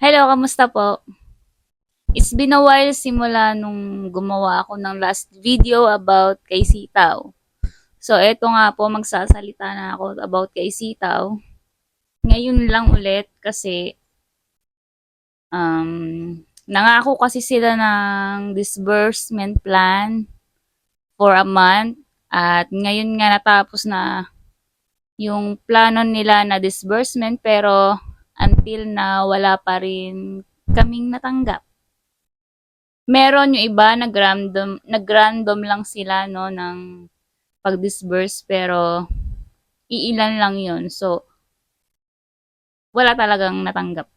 Hello, kamusta po? It's been a while simula nung gumawa ako ng last video about kay Sitaw. So, eto nga po, magsasalita na ako about kay Sitaw. Ngayon lang ulit kasi nangako kasi sila ng disbursement plan for a month at ngayon nga natapos na yung plano nila na disbursement pero until na wala pa rin kaming natanggap. Meron yung iba nag-random lang sila no ng pag-disburse pero iilan lang yun. So, wala talagang natanggap.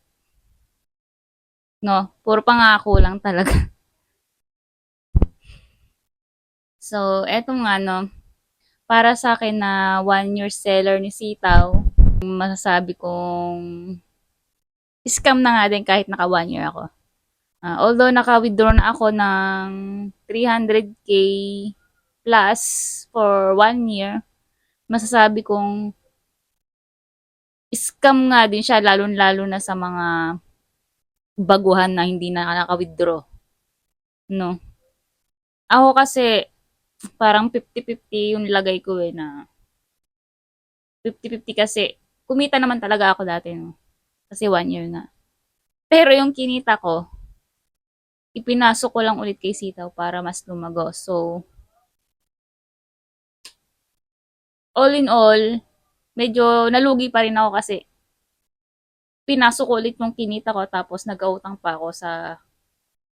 No? Puro pangako lang talaga. So, eto nga no, para sa akin na 1 year seller ni Sitaw, masasabi kong scam na nga din kahit naka 1 year ako. Although naka-withdraw na ako ng 300k plus for 1 year, masasabi kong scam nga din siya lalo-lalo na sa mga baguhan na hindi na naka-withdraw, no? Ako kasi parang 50-50 yung lagay ko na 50-50 kasi kumita naman talaga ako dati, no? Kasi 1 year nga. Pero yung kinita ko, ipinasok ko lang ulit kay Sitaw para mas lumago. So, all in all, medyo nalugi pa rin ako kasi pinasok ko ulit yung kinita ko tapos nag-utang pa ako sa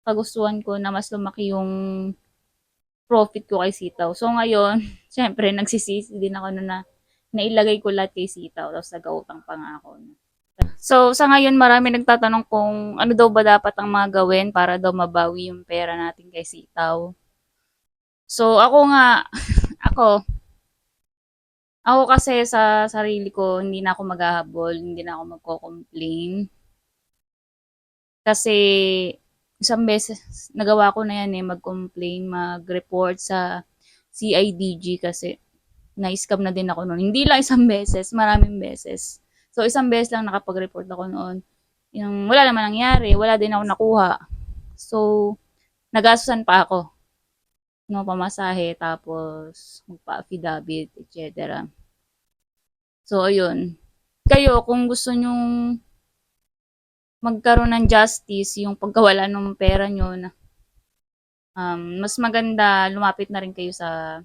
kagustuhan ko na mas lumaki yung profit ko kay Sitaw. So ngayon, syempre nagsisisi din ako na nailagay ko lahat kay Sitaw tapos nag-utang pa nga ako. So sa ngayon marami nagtatanong kung ano daw ba dapat ang mga gawin para daw mabawi yung pera natin kay Sitaw. So ako nga, ako, ako kasi sa sarili ko, hindi na ako maghahabol, hindi na ako magko-complain. Kasi isang beses, nagawa ko na yan mag-complain, mag-report sa CIDG kasi na-scam na din ako noon. Hindi lang isang beses, maraming beses. So, isang beses lang nakapag-report ako noon. Yung wala naman nangyari, wala din ako nakuha. So, nagastusan pa ako. No, pamasahe, tapos magpa-affidavit, etc. So, ayun. Kayo, kung gusto nyong magkaroon ng justice, yung pagkawala ng pera nyo, na, mas maganda lumapit na rin kayo sa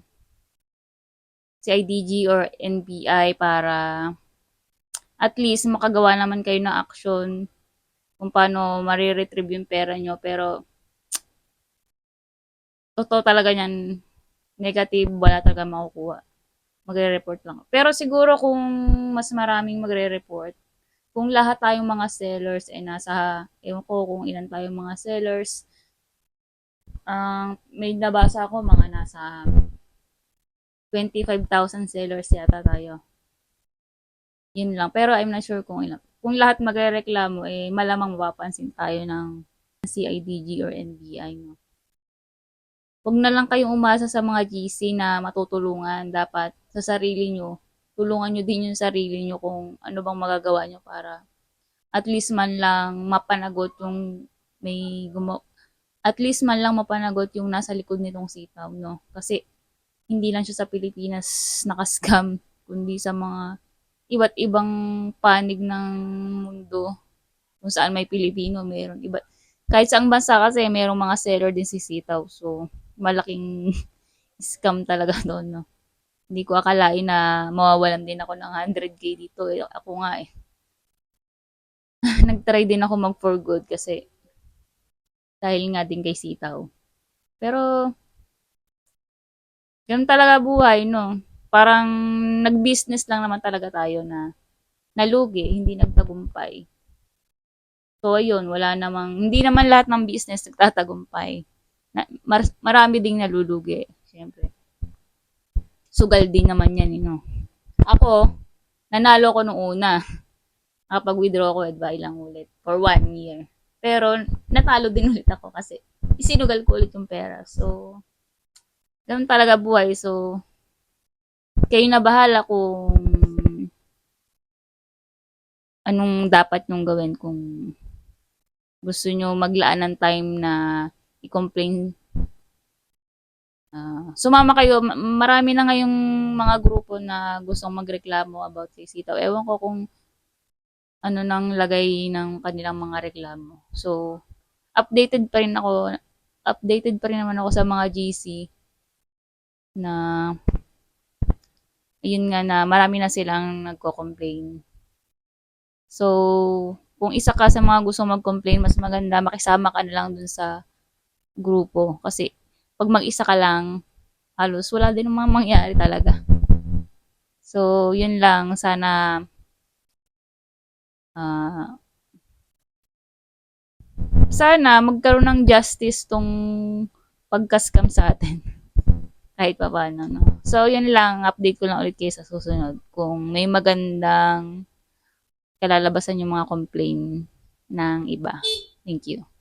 CIDG or NBI para at least makagawa naman kayo ng action kung paano mariretrieve yung pera nyo. Pero, totoo talaga yan, negative, wala talaga makukuha. Magre-report lang. Pero siguro kung mas maraming magre-report, kung lahat tayong mga sellers ay nasa, ewan ko kung ilan tayong mga sellers, may nabasa ako mga nasa 25,000 sellers yata tayo. Yun lang. Pero I'm not sure kung ilan. Kung lahat magrereklamo, malamang mapapansin tayo ng CIDG or NBI. No? Huwag na lang kayong umasa sa mga GC na matutulungan. Dapat sa sarili nyo, tulungan nyo din yung sarili nyo kung ano bang magagawa nyo para at least man lang mapanagot yung may at least man lang mapanagot yung nasa likod nitong Sitaw, no? Kasi hindi lang siya sa Pilipinas nakascam, kundi sa mga iba't ibang panig ng mundo kung saan may Pilipino, meron iba. Kahit sa bansa kasi merong mga seller din si Sitaw. So, malaking scam talaga doon, no? Hindi ko akalain na mawawalan din ako ng 100k dito. Ako nga nag-try din ako mag for good kasi dahil nga din kay Sitaw. Pero, ganun talaga buhay, no? Parang nag-business lang naman talaga tayo na nalugi, hindi nagtagumpay. So, ayun, wala namang, hindi naman lahat ng business nagtatagumpay. Marami ding nalulugi, syempre. Sugal din naman yan, no? Ako, nanalo ko nung una. Nakapag-withdraw ko at buy lang ulit for 1 year. Pero, natalo din ulit ako kasi isinugal ko ulit yung pera. So, ganun talaga buhay. So, kayo na bahala kung anong dapat nyong gawin kung gusto nyo maglaan ng time na i-complain, sumama kayo. Marami na ngayong mga grupo na gustong magreklamo about kay Sitaw. Ewan ko kung ano nang lagay ng kanilang mga reklamo. So, updated pa rin ako, updated pa rin naman ako sa mga GC na yun nga na marami na silang nagko-complain. So, kung isa ka sa mga gusto mag-complain, mas maganda makisama ka na lang dun sa grupo. Kasi, pag mag-isa ka lang, halos wala din naman mangyari talaga. So, yun lang. Sana, ah, sana magkaroon ng justice tong pagka-scam sa atin. Kahit pa paano, no? So, yun lang. Update ko lang ulit kayo sa susunod. Kung may magandang kalalabasan yung mga complain ng iba. Thank you.